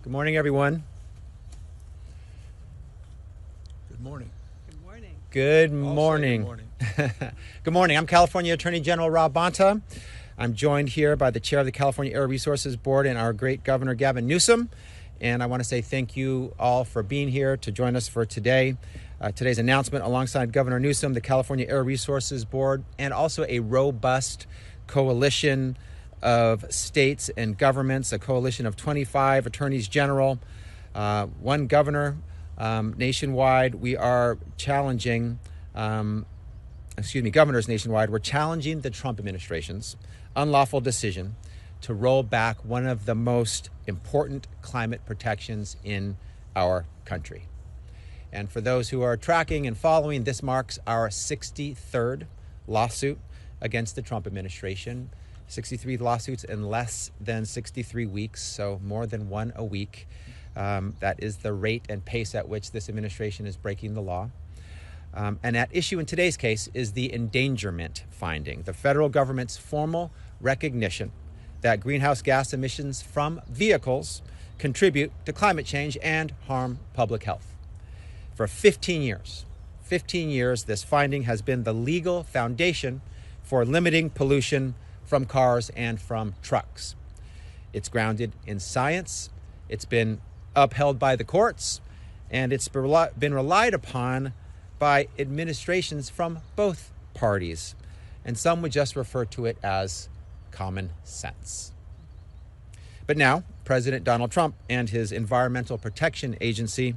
Good morning, everyone. Good morning. Good morning. Good I'll say morning. good morning. Good morning. I'm California Attorney General Rob Bonta. I'm joined here by the chair of the California Air Resources Board and our great Governor Gavin Newsom. And I want to say thank you all for being here to join us for today. Today's announcement alongside Governor Newsom, the California Air Resources Board, and also a robust coalition of states and governments, a coalition of 25 attorneys general, one governor nationwide. We are challenging, governors nationwide. We're challenging the Trump administration's unlawful decision to roll back one of the most important climate protections in our country. And for those who are tracking and following, this marks our 63rd lawsuit against the Trump administration. 63 lawsuits in less than 63 weeks, so more than one a week. That is the rate and pace at which this administration is breaking the law. And at issue in today's case is the endangerment finding, the federal government's formal recognition that greenhouse gas emissions from vehicles contribute to climate change and harm public health. For 15 years, this finding has been the legal foundation for limiting pollution from cars and from trucks. It's grounded in science, it's been upheld by the courts, and it's been relied upon by administrations from both parties. And some would just refer to it as common sense. But now, President Donald Trump and his Environmental Protection Agency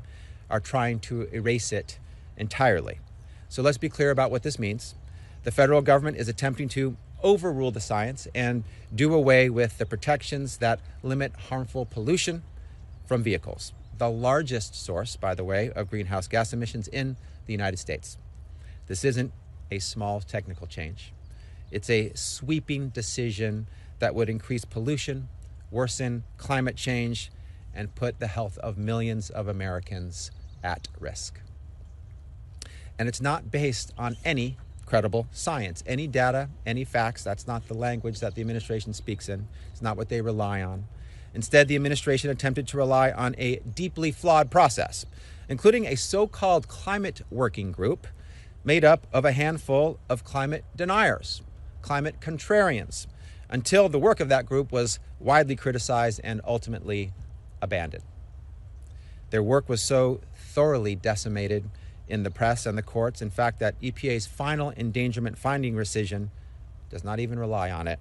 are trying to erase it entirely. So let's be clear about what this means. The federal government is attempting to overrule the science and do away with the protections that limit harmful pollution from vehicles, the largest source, by the way, of greenhouse gas emissions in the United States. This isn't a small technical change. It's a sweeping decision that would increase pollution, worsen climate change, and put the health of millions of Americans at risk. And it's not based on any credible science, any data, any facts. That's not the language that the administration speaks in. It's not what they rely on. Instead, the administration attempted to rely on a deeply flawed process, including a so-called climate working group made up of a handful of climate deniers, climate contrarians, until the work of that group was widely criticized and ultimately abandoned. Their work was so thoroughly decimated in the press and the courts, in fact, that EPA's final endangerment finding rescission does not even rely on it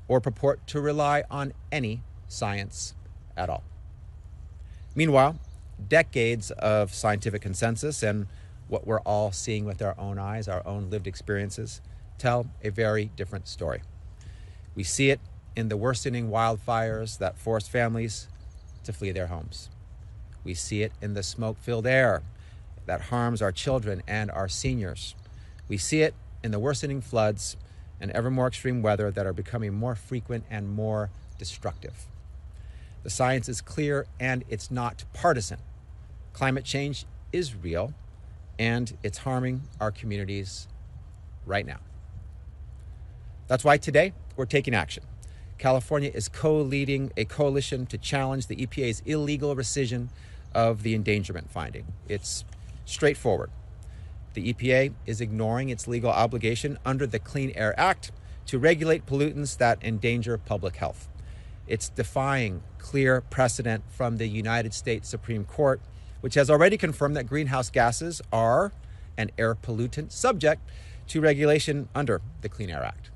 or purport to rely on any science at all. Meanwhile, decades of scientific consensus and what we're all seeing with our own eyes, our own lived experiences, tell a very different story. We see it in the worsening wildfires that force families to flee their homes. We see it in the smoke-filled air that harms our children and our seniors. We see it in the worsening floods and ever more extreme weather that are becoming more frequent and more destructive. The science is clear and it's not partisan. Climate change is real and it's harming our communities right now. That's why today we're taking action. California is co-leading a coalition to challenge the EPA's illegal rescission of the endangerment finding. It's straightforward. The EPA is ignoring its legal obligation under the Clean Air Act to regulate pollutants that endanger public health. It's defying clear precedent from the United States Supreme Court, which has already confirmed that greenhouse gases are an air pollutant subject to regulation under the Clean Air Act.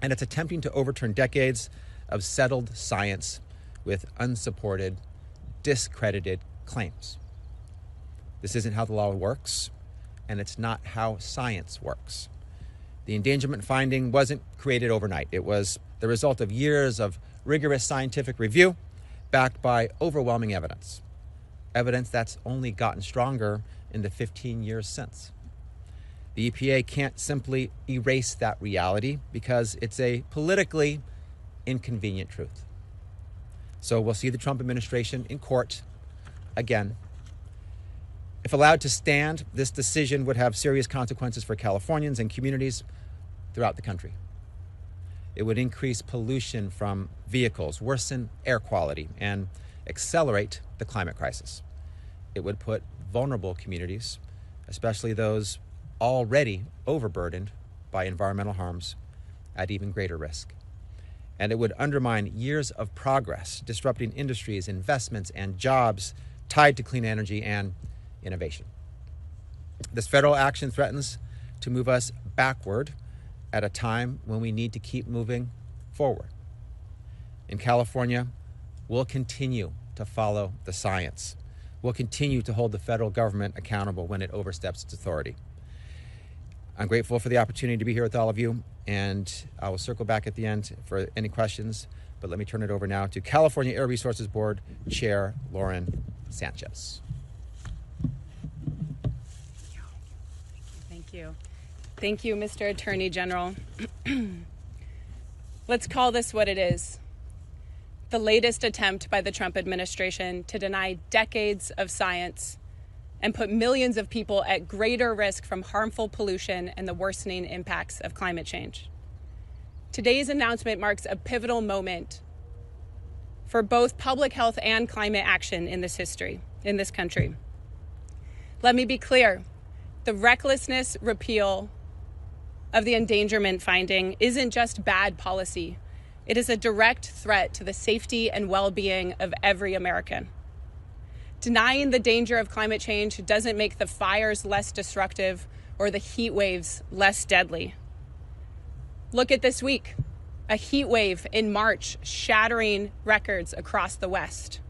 And it's attempting to overturn decades of settled science with unsupported, discredited claims. This isn't how the law works, and it's not how science works. The endangerment finding wasn't created overnight. It was the result of years of rigorous scientific review backed by overwhelming evidence. Evidence that's only gotten stronger in the 15 years since. The EPA can't simply erase that reality because it's a politically inconvenient truth. So we'll see the Trump administration in court again. If allowed to stand, this decision would have serious consequences for Californians and communities throughout the country. It would increase pollution from vehicles, worsen air quality, and accelerate the climate crisis. It would put vulnerable communities, especially those already overburdened by environmental harms, at even greater risk. And it would undermine years of progress, disrupting industries, investments, and jobs tied to clean energy and innovation. This federal action threatens to move us backward at a time when we need to keep moving forward. In California, we'll continue to follow the science. We'll continue to hold the federal government accountable when it oversteps its authority. I'm grateful for the opportunity to be here with all of you, and I will circle back at the end for any questions, but let me turn it over now to California Air Resources Board Chair Lauren Sanchez. Thank you. Thank you, Mr. Attorney General. Let's call this what it is. The latest attempt by the Trump administration to deny decades of science and put millions of people at greater risk from harmful pollution and the worsening impacts of climate change. Today's announcement marks a pivotal moment for both public health and climate action in this country. Let me be clear. The recklessness repeal of the endangerment finding isn't just bad policy. It is a direct threat to the safety and well-being of every American. Denying the danger of climate change doesn't make the fires less destructive or the heat waves less deadly. Look at this week, a heat wave in March shattering records across the West.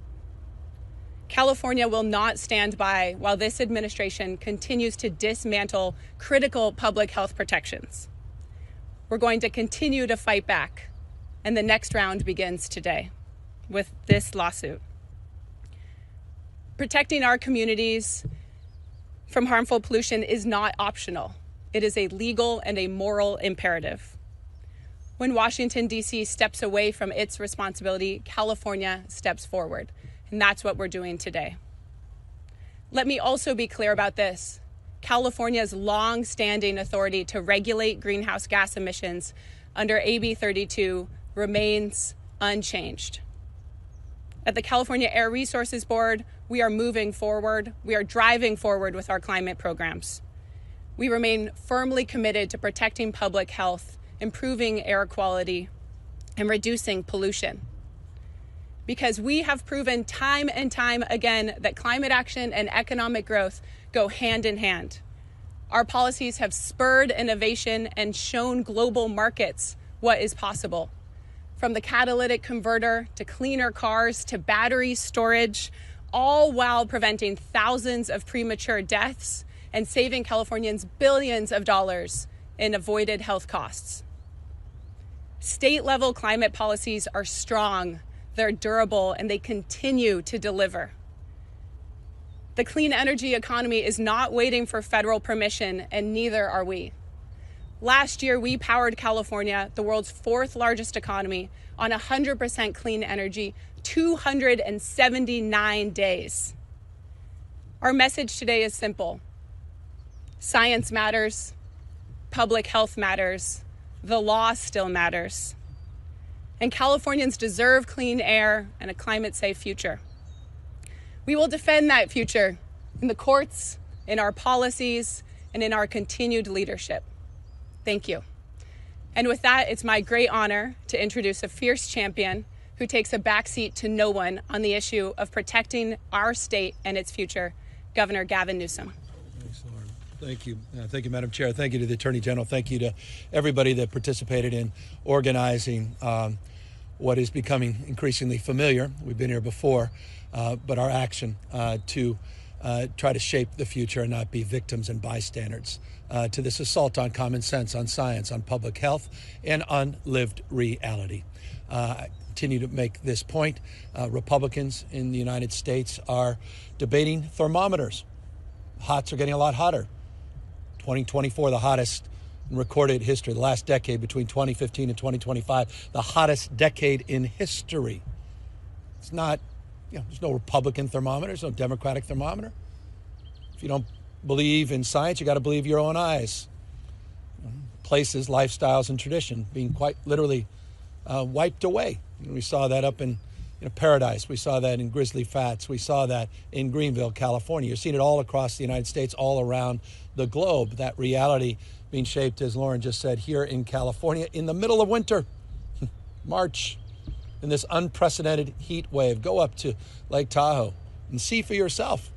California will not stand by while this administration continues to dismantle critical public health protections. We're going to continue to fight back, and the next round begins today with this lawsuit. Protecting our communities from harmful pollution is not optional. It is a legal and a moral imperative. When Washington, D.C. steps away from its responsibility, California steps forward. And that's what we're doing today. Let me also be clear about this. California's long-standing authority to regulate greenhouse gas emissions under AB 32 remains unchanged. At the California Air Resources Board, we are moving forward. We are driving forward with our climate programs. We remain firmly committed to protecting public health, improving air quality, and reducing pollution. Because we have proven time and time again that climate action and economic growth go hand in hand. Our policies have spurred innovation and shown global markets what is possible. From the catalytic converter to cleaner cars to battery storage, all while preventing thousands of premature deaths and saving Californians billions of dollars in avoided health costs. State-level climate policies are strong, they're durable, and they continue to deliver. The clean energy economy is not waiting for federal permission, and neither are we. Last year, we powered California, the world's fourth largest economy, on 100% clean energy, 279 days. Our message today is simple. Science matters, public health matters, the law still matters, and Californians deserve clean air and a climate-safe future. We will defend that future in the courts, in our policies, and in our continued leadership. Thank you. And with that, it's my great honor to introduce a fierce champion who takes a backseat to no one on the issue of protecting our state and its future, Governor Gavin Newsom. Thanks, Lauren. Thank you. Thank you, Madam Chair. Thank you to the Attorney General. Thank you to everybody that participated in organizing what is becoming increasingly familiar. We've been here before, but our action to try to shape the future and not be victims and bystanders to this assault on common sense, on science, on public health, and on lived reality. I continue to make this point. Republicans in the United States are debating thermometers. Hots are getting a lot hotter. 2024, the hottest in recorded history, the last decade between 2015 and 2025, the hottest decade in history. It's not, there's no Republican thermometer, there's no Democratic thermometer. If you don't believe in science, you got to believe your own eyes. Places, lifestyles, and tradition being quite literally wiped away. We saw that up in paradise. We saw that in Grizzly Fats. We saw that in Greenville, California. You're seeing it all across the United States, all around the globe. That reality being shaped, as Lauren just said, here in California in the middle of winter, March, in this unprecedented heat wave. Go up to Lake Tahoe and see for yourself.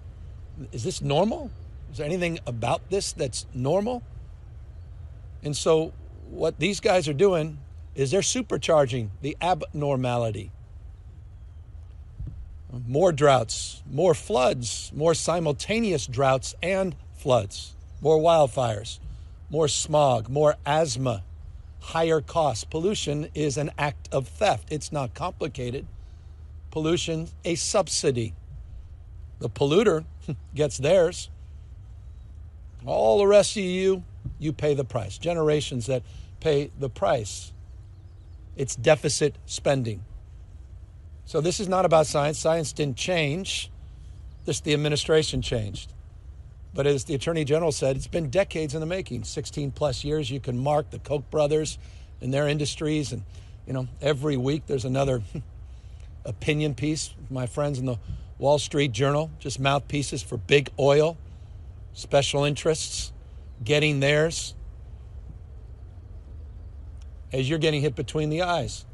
Is this normal? Is there anything about this that's normal? And so what these guys are doing is they're supercharging the abnormality. More droughts, more floods, more simultaneous droughts and floods, more wildfires, more smog, more asthma, higher costs. Pollution is an act of theft. It's not complicated. Pollution, a subsidy. The polluter gets theirs. All the rest of you pay the price. Generations that pay the price. It's deficit spending. So this is not about science. Science didn't change. Just the administration changed. But as the Attorney General said, it's been decades in the making, 16 plus years. You can mark the Koch brothers and their industries. And, every week there's another opinion piece. My friends in the Wall Street Journal, just mouthpieces for big oil, special interests, getting theirs. As you're getting hit between the eyes.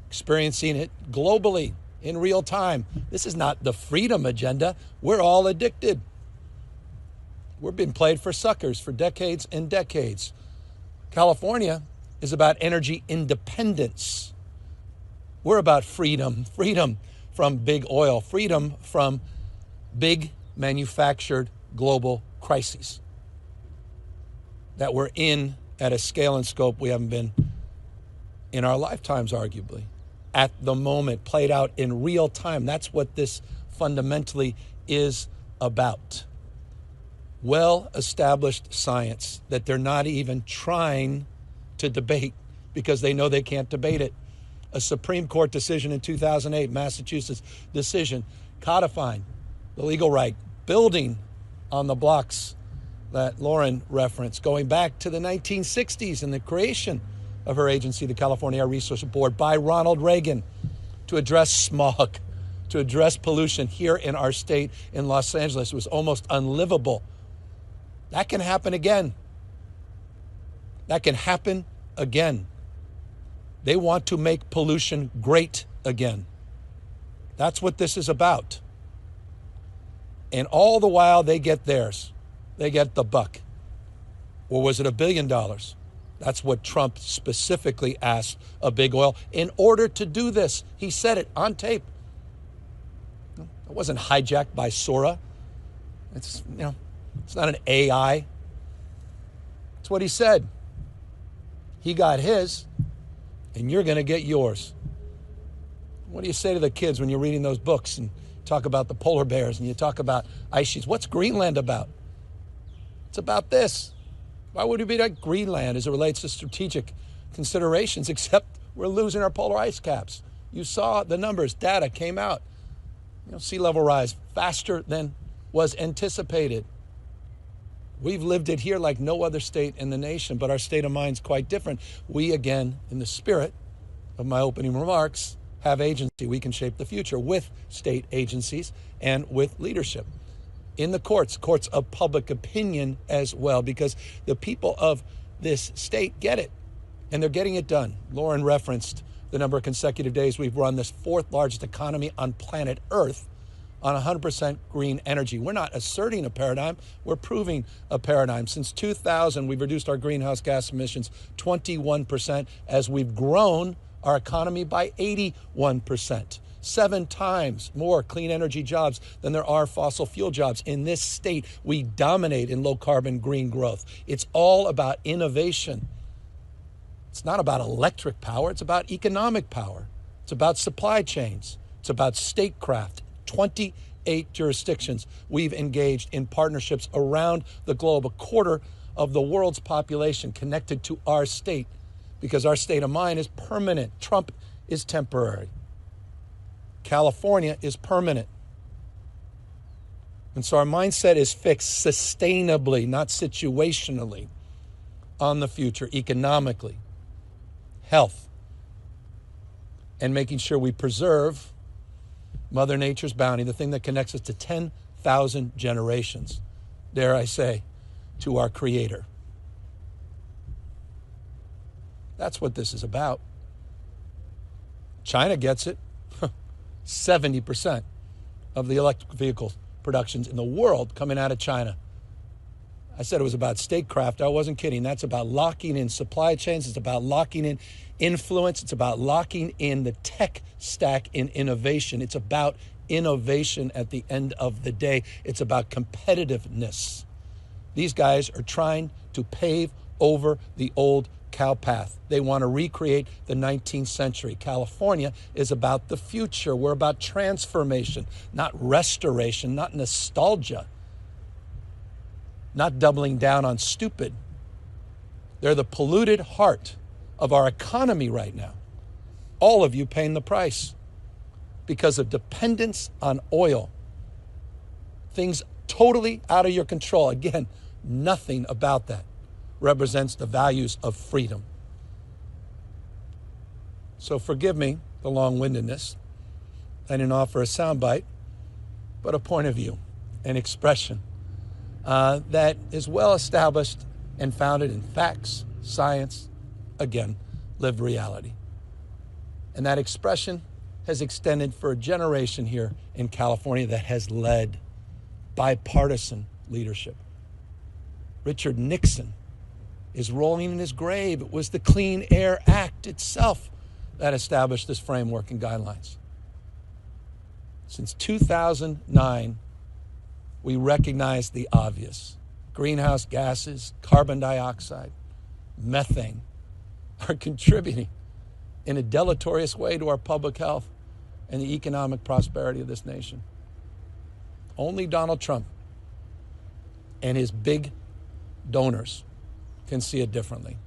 Experiencing it globally in real time. This is not the freedom agenda. We're all addicted. We've been played for suckers for decades and decades. California is about energy independence. We're about freedom. Freedom from big oil. Freedom from big manufactured global crises that we're in at a scale and scope we haven't been in our lifetimes, arguably. At the moment, played out in real time. That's what this fundamentally is about. Well-established science that they're not even trying to debate because they know they can't debate it. A Supreme Court decision in 2008, Massachusetts decision, codifying the legal right, building on the blocks that Lauren referenced, going back to the 1960s and the creation of her agency, the California Air Resources Board, by Ronald Reagan to address smog, to address pollution here in our state in Los Angeles. It was almost unlivable. That can happen again. That can happen again. They want to make pollution great again. That's what this is about. And all the while they get theirs. They get the buck. Or was it $1 billion? That's what Trump specifically asked of big oil. In order to do this, he said it on tape. It wasn't hijacked by Sora. It's not an AI. It's what he said. He got his, and you're going to get yours. What do you say to the kids when you're reading those books and talk about the polar bears and you talk about ice sheets? What's Greenland about? It's about this. Why would it be like Greenland as it relates to strategic considerations, except we're losing our polar ice caps? You saw the numbers, data came out. Sea level rise faster than was anticipated. We've lived it here like no other state in the nation, but our state of mind's quite different. We, again, in the spirit of my opening remarks, have agency. We can shape the future with state agencies and with leadership. In the courts of public opinion as well, because the people of this state get it, and they're getting it done. Lauren referenced the number of consecutive days we've run this fourth largest economy on planet Earth on 100% green energy. We're not asserting a paradigm, we're proving a paradigm. Since 2000, we've reduced our greenhouse gas emissions 21% as we've grown our economy by 81%. 7 times more clean energy jobs than there are fossil fuel jobs. In this state, we dominate in low carbon green growth. It's all about innovation. It's not about electric power, it's about economic power. It's about supply chains. It's about statecraft. 28 jurisdictions we've engaged in partnerships around the globe. A quarter of the world's population connected to our state because our state of mind is permanent. Trump is temporary. California is permanent. And so our mindset is fixed sustainably, not situationally, on the future, economically, health, and making sure we preserve Mother Nature's bounty, the thing that connects us to 10,000 generations, dare I say, to our Creator. That's what this is about. China gets it. 70% of the electric vehicle productions in the world coming out of China. I said it was about statecraft. I wasn't kidding. That's about locking in supply chains. It's about locking in influence. It's about locking in the tech stack in innovation. It's about innovation at the end of the day. It's about competitiveness. These guys are trying to pave over the old cow path. They want to recreate the 19th century. California is about the future. We're about transformation, not restoration, not nostalgia, not doubling down on stupid. They're the polluted heart of our economy right now. All of you paying the price because of dependence on oil. Things totally out of your control. Again, nothing about that represents the values of freedom. So forgive me the long-windedness. I didn't offer a soundbite, but a point of view, an expression that is well established and founded in facts, science, again, lived reality. And that expression has extended for a generation here in California that has led bipartisan leadership. Richard Nixon is rolling in his grave. It was the Clean Air Act itself that established this framework and guidelines. Since 2009, we recognize the obvious. Greenhouse gases, carbon dioxide, methane are contributing in a deleterious way to our public health and the economic prosperity of this nation. Only Donald Trump and his big donors can see it differently.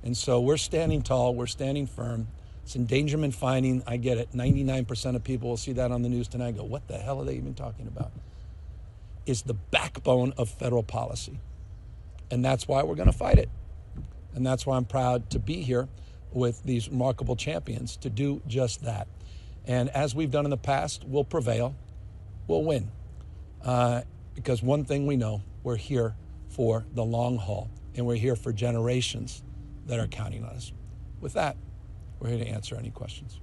And so we're standing tall, we're standing firm. It's endangerment finding, I get it. 99% of people will see that on the news tonight and go, what the hell are they even talking about? Is the backbone of federal policy. And that's why we're going to fight it. And that's why I'm proud to be here with these remarkable champions to do just that. And as we've done in the past, we'll prevail, we'll win. Because one thing we know, we're here for the long haul, and we're here for generations that are counting on us. With that, we're here to answer any questions.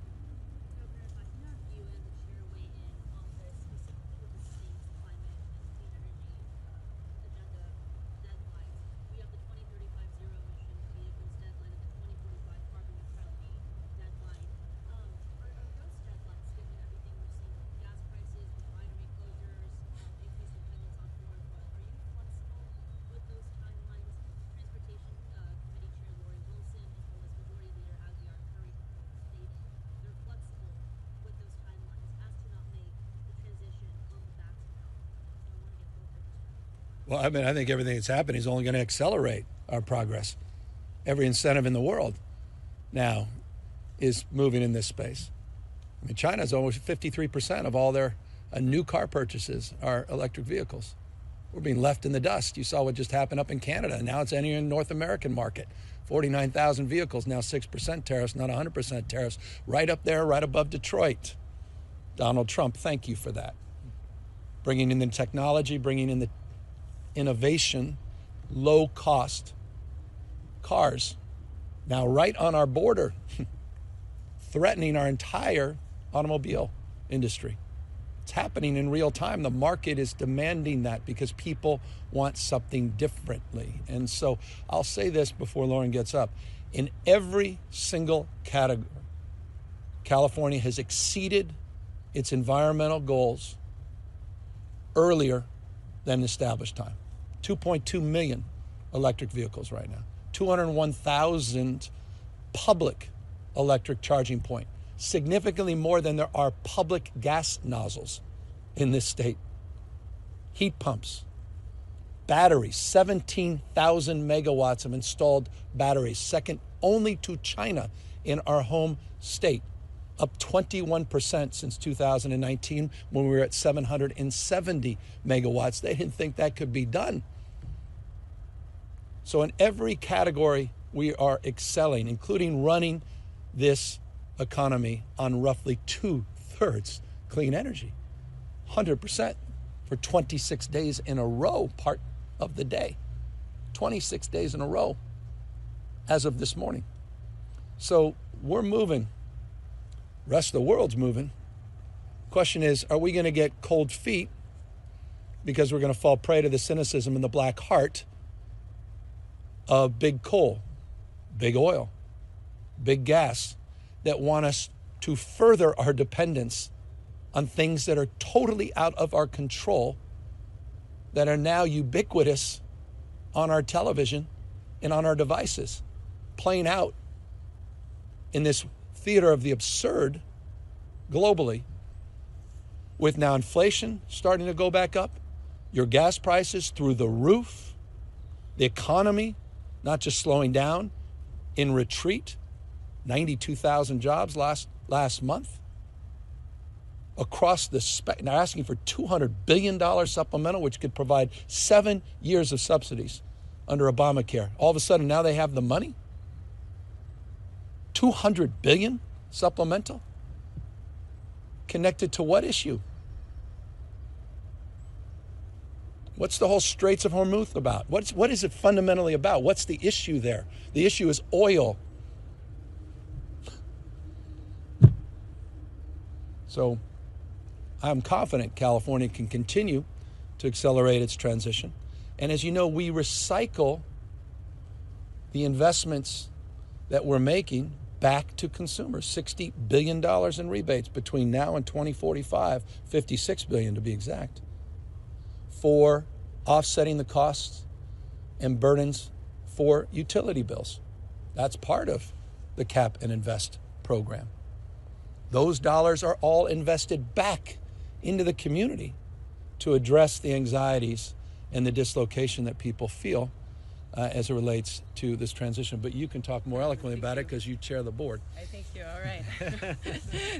Well, I mean, I think everything that's happening is only going to accelerate our progress. Every incentive in the world now is moving in this space. I mean, China's almost 53% of all their new car purchases are electric vehicles. We're being left in the dust. You saw what just happened up in Canada. Now it's entering the North American market. 49,000 vehicles, now 6% tariffs, not 100% tariffs. Right up there, right above Detroit. Donald Trump, thank you for that. Bringing in the technology, bringing in the innovation, low-cost cars. Now right on our border, threatening our entire automobile industry. It's happening in real time. The market is demanding that because people want something differently. And so I'll say this before Lauren gets up. In every single category, California has exceeded its environmental goals earlier than established time. 2.2 million electric vehicles right now. 201,000 public electric charging points. Significantly more than there are public gas nozzles in this state. Heat pumps, batteries, 17,000 megawatts of installed batteries, second only to China in our home state, up 21% since 2019 when we were at 770 megawatts. They didn't think that could be done. So in every category, we are excelling, including running this economy on roughly 2/3 clean energy, 100% for 26 days in a row, part of the day, 26 days in a row as of this morning. So we're moving. The rest of the world's moving. Question is, are we going to get cold feet because we're going to fall prey to the cynicism and the black heart of big coal, big oil, big gas that want us to further our dependence on things that are totally out of our control, that are now ubiquitous on our television and on our devices, playing out in this theater of the absurd globally, with now inflation starting to go back up, your gas prices through the roof, the economy not just slowing down, in retreat, 92,000 jobs last month. Across the spectrum, they're asking for $200 billion supplemental, which could provide 7 years of subsidies under Obamacare. All of a sudden, now they have the money? $200 billion supplemental? Connected to what issue? What's the whole Straits of Hormuz about? What is it fundamentally about? What's the issue there? The issue is oil. So I'm confident California can continue to accelerate its transition. And as you know, we recycle the investments that we're making back to consumers. $60 billion in rebates between now and 2045, $56 billion to be exact, for offsetting the costs and burdens for utility bills. That's part of the Cap and Invest program. Those dollars are all invested back into the community to address the anxieties and the dislocation that people feel as it relates to this transition. But you can talk more eloquently about it because you chair the board. I thank you. All right.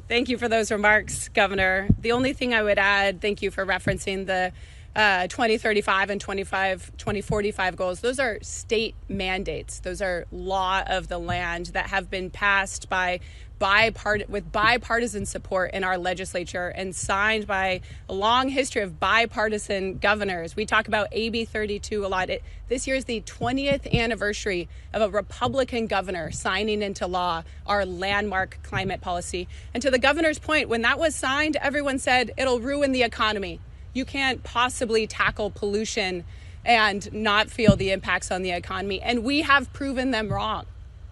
Thank you for those remarks, Governor. The only thing I would add, thank you for referencing the 2035 and 2045 goals. Those are state mandates. Those are law of the land that have been passed with bipartisan support in our legislature and signed by a long history of bipartisan governors. We talk about AB 32 a lot. This year is the 20th anniversary of a Republican governor signing into law our landmark climate policy. And to the governor's point, when that was signed, everyone said it'll ruin the economy. You can't possibly tackle pollution and not feel the impacts on the economy. And we have proven them wrong.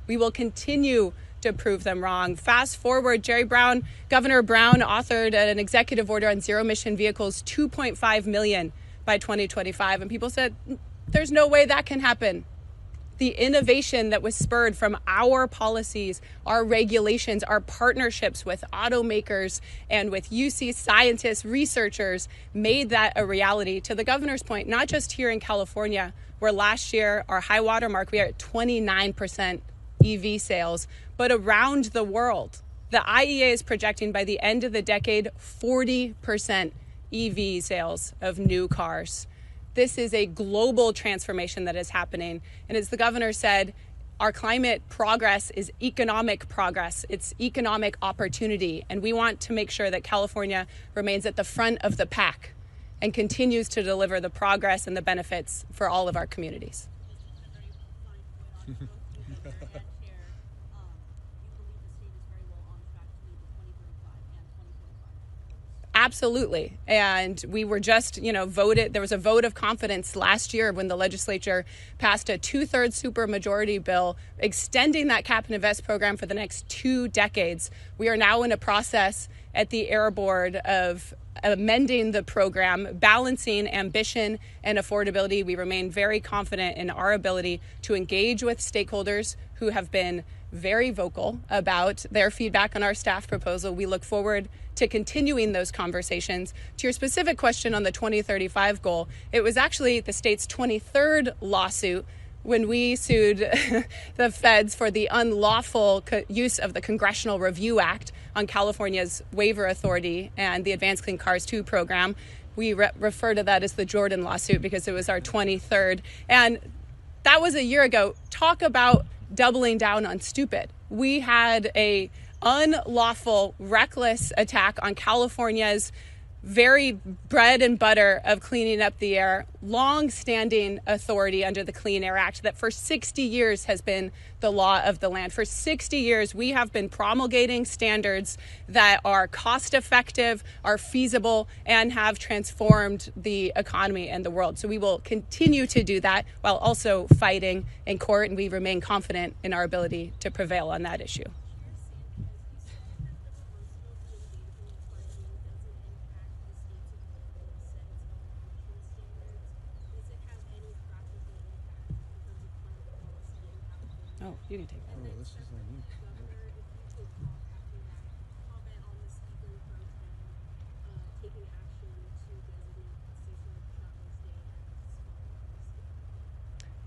We will continue to prove them wrong. Fast forward, Governor Brown authored an executive order on zero-emission vehicles, 2.5 million by 2025. And people said, there's no way that can happen. The innovation that was spurred from our policies, our regulations, our partnerships with automakers and with UC scientists, researchers, made that a reality. To the governor's point, not just here in California, where last year, our high water mark, we are at 29% EV sales, but around the world. The IEA is projecting by the end of the decade, 40% EV sales of new cars. This is a global transformation that is happening. And as the governor said, our climate progress is economic progress. It's economic opportunity. And we want to make sure that California remains at the front of the pack and continues to deliver the progress and the benefits for all of our communities. Absolutely. And we were just, voted. There was a vote of confidence last year when the legislature passed a 2/3 supermajority bill extending that Cap and Invest program for the next 2 decades. We are now in a process at the Air Board of amending the program, balancing ambition and affordability. We remain very confident in our ability to engage with stakeholders who have been very vocal about their feedback on our staff proposal. We look forward to continuing those conversations. To your specific question on the 2035 goal, it was actually the state's 23rd lawsuit when we sued the feds for the unlawful use of the Congressional Review Act on California's waiver authority and the Advanced Clean Cars 2 program. We refer to that as the Jordan lawsuit because it was our 23rd. And that was a year ago. Talk about doubling down on stupid. We had a unlawful, reckless attack on California's very bread and butter of cleaning up the air, long-standing authority under the Clean Air Act that for 60 years has been the law of the land. For 60 years, we have been promulgating standards that are cost-effective, are feasible, and have transformed the economy and the world. So we will continue to do that while also fighting in court, and we remain confident in our ability to prevail on that issue. Oh, you can take that.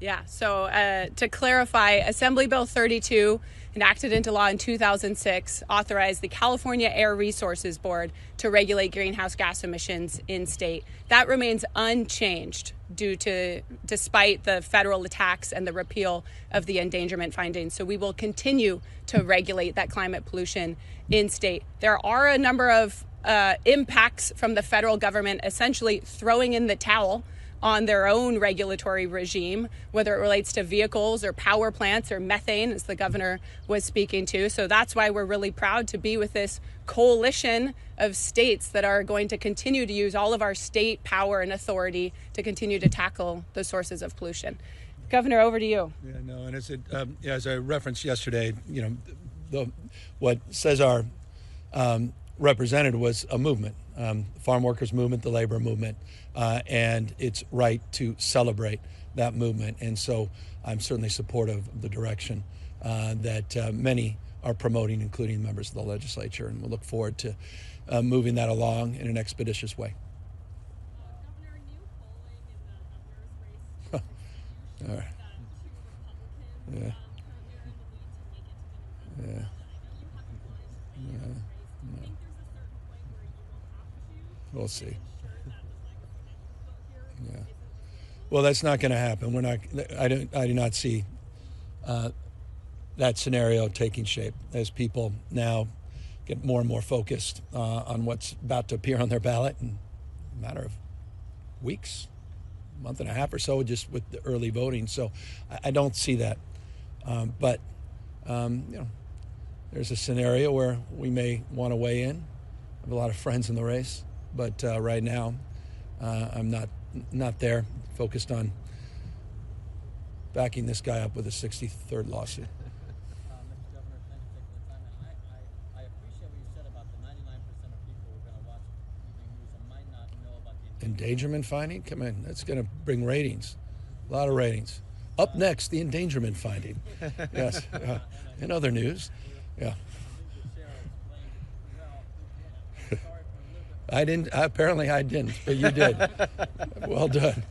Yeah, so to clarify, Assembly Bill 32, enacted into law in 2006, authorized the California Air Resources Board to regulate greenhouse gas emissions in state. That remains unchanged despite the federal attacks and the repeal of the endangerment findings. So we will continue to regulate that climate pollution in state. There are a number of impacts from the federal government essentially throwing in the towel on their own regulatory regime, whether it relates to vehicles or power plants or methane, as the governor was speaking to. So that's why we're really proud to be with this coalition of states that are going to continue to use all of our state power and authority to continue to tackle the sources of pollution. Governor, over to you. Yeah, no, and as I referenced yesterday, what Cesar represented was a movement, farm workers movement, the labor movement, and it's right to celebrate that movement. And so I'm certainly supportive of the direction that many are promoting, including members of the legislature, and we'll look forward to moving that along in an expeditious way. Governor, new polling in the governor's race. All right. Yeah. They're in the lead to make it to the Yeah. I know you haven't wanted to be in this race. Do you think there's a certain point where you will have to We'll see. ensure that the legacy here Yeah. Well, that's not going to happen. We're not. I do not see that scenario taking shape as people now get more and more focused on what's about to appear on their ballot in a matter of weeks, a month and a half or so, just with the early voting. So I don't see that. But there's a scenario where we may want to weigh in. I have a lot of friends in the race, but right now I'm not there. Focused on backing this guy up with a 63rd lawsuit. Mr. Governor, thanks for taking the time. And I appreciate what you said about the 99% of people who are going to watch evening news and might not know about the Endangerment finding? Come on, that's going to bring ratings. A lot of ratings. Up next, the endangerment finding. Yes. In other news. Yeah. I didn't. Apparently I didn't, but you did. Well done.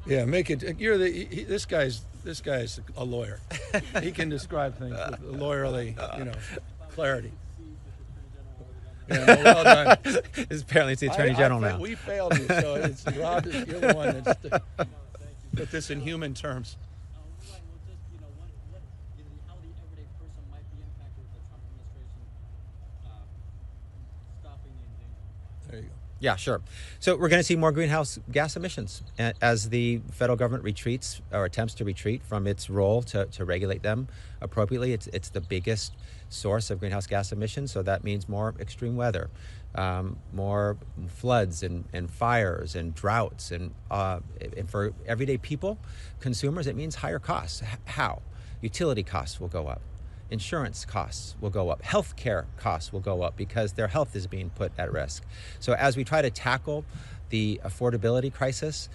Yeah, make it. This guy's a lawyer. He can describe things with lawyerly, clarity. Yeah, well done. Is apparently it's the Attorney General now. We failed you, so it's Rob. You're the one that's put this in human terms. How the everyday person might be impacted with the Trump administration stopping the endangerment. There you go. Yeah, sure. So we're going to see more greenhouse gas emissions as the federal government retreats or attempts to retreat from its role to regulate them appropriately. It's the biggest source of greenhouse gas emissions, so that means more extreme weather, more floods and fires and droughts, and for everyday people, consumers, it means higher costs. How? Utility costs will go up. Insurance costs will go up. Healthcare costs will go up because their health is being put at risk. So as we try to tackle the affordability crisis,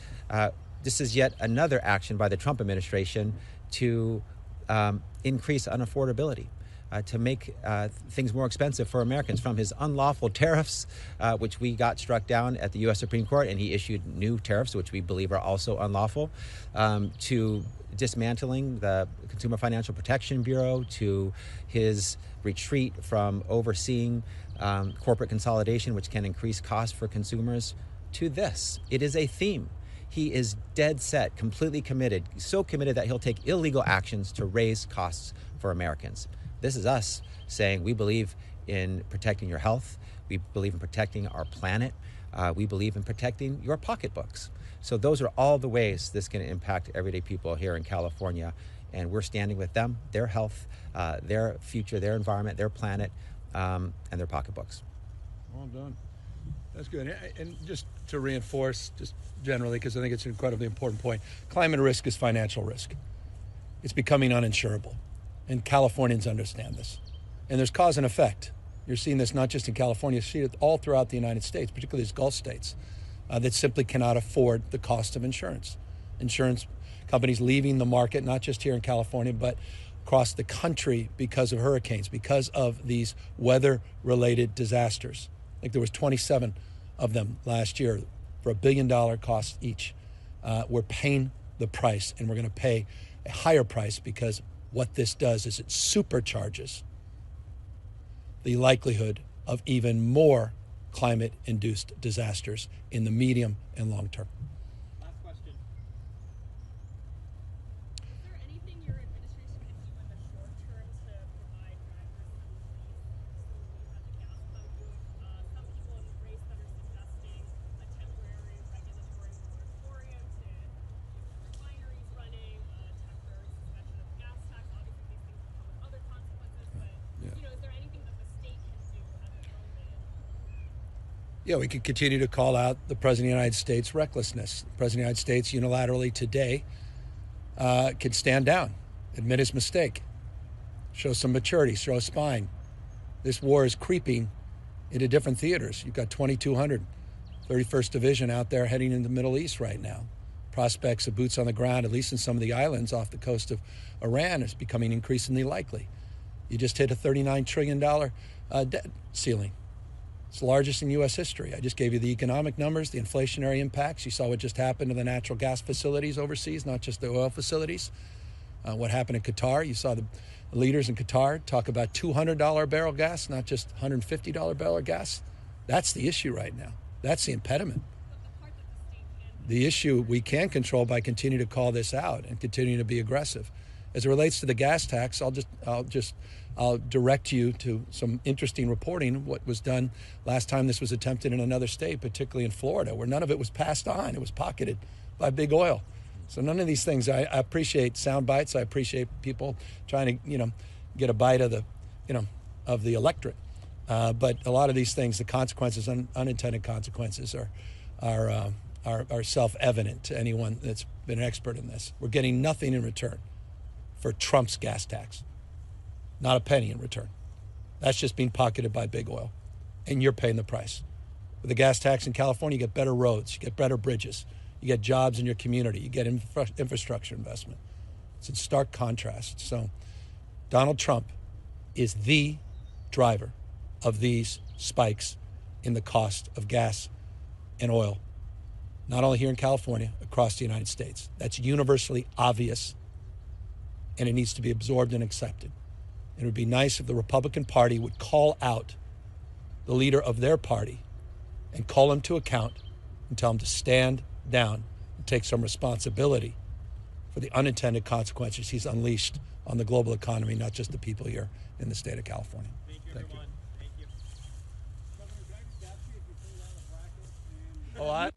this is yet another action by the Trump administration to increase unaffordability, to make things more expensive for Americans, from his unlawful tariffs, which we got struck down at the U.S. Supreme Court, and he issued new tariffs, which we believe are also unlawful, to dismantling the Consumer Financial Protection Bureau, to his retreat from overseeing corporate consolidation, which can increase costs for consumers, to this. It is a theme. He is dead set, completely committed, so committed that he'll take illegal actions to raise costs for Americans. This is us saying we believe in protecting your health. We believe in protecting our planet. We believe in protecting your pocketbooks. So those are all the ways this can impact everyday people here in California. And we're standing with them, their health, their future, their environment, their planet, and their pocketbooks. Well done. That's good. And just to reinforce, just generally, because I think it's an incredibly important point, climate risk is financial risk. It's becoming uninsurable. And Californians understand this. And there's cause and effect. You're seeing this not just in California, you see it all throughout the United States, particularly these Gulf states, that simply cannot afford the cost of insurance. Insurance companies leaving the market, not just here in California, but across the country because of hurricanes, because of these weather-related disasters. I think there was 27 of them last year for $1 billion cost each. We're paying the price, and we're going to pay a higher price because what this does is it supercharges the likelihood of even more climate-induced disasters in the medium and long term. Last question. Is there anything your administration can do in the short term to provide drivers some relief at the gas pump? You have some people in the race that are suggesting a temporary regulatory moratorium to keep the refineries running, a temporary suspension of the gas tax. Obviously, these things will come with other consequences, but is there anything that the state can do at its own bid? Yeah, we could continue to call out the President of the United States' recklessness. The President of the United States unilaterally today can stand down, admit his mistake, show some maturity, show a spine. This war is creeping into different theaters. You've got 2,200, 31st Division out there heading into the Middle East right now. Prospects of boots on the ground, at least in some of the islands off the coast of Iran, is becoming increasingly likely. You just hit a $39 trillion debt ceiling. It's the largest in U.S. history. I just gave you the economic numbers, the inflationary impacts. You saw what just happened to the natural gas facilities overseas, not just the oil facilities. What happened in Qatar. You saw the leaders in Qatar talk about $200 barrel gas, not just $150 barrel gas. That's the issue right now. That's the impediment. The issue we can control by continuing to call this out and continuing to be aggressive. As it relates to the gas tax, I'll direct you to some interesting reporting. What was done last time this was attempted in another state, particularly in Florida, where none of it was passed on. It was pocketed by big oil. So none of these things. I appreciate sound bites. I appreciate people trying to get a bite of the electorate. But a lot of these things, the consequences, unintended consequences, are self-evident to anyone that's been an expert in this. We're getting nothing in return for Trump's gas tax. Not a penny in return. That's just being pocketed by big oil. And you're paying the price. With the gas tax in California, you get better roads, you get better bridges, you get jobs in your community, you get infrastructure investment. It's in stark contrast. So Donald Trump is the driver of these spikes in the cost of gas and oil, not only here in California, across the United States. That's universally obvious, and it needs to be absorbed and accepted. It would be nice if the Republican Party would call out the leader of their party and call him to account and tell him to stand down and take some responsibility for the unintended consequences he's unleashed on the global economy, not just the people here in the state of California. Thank you, everyone. Thank you. Oh,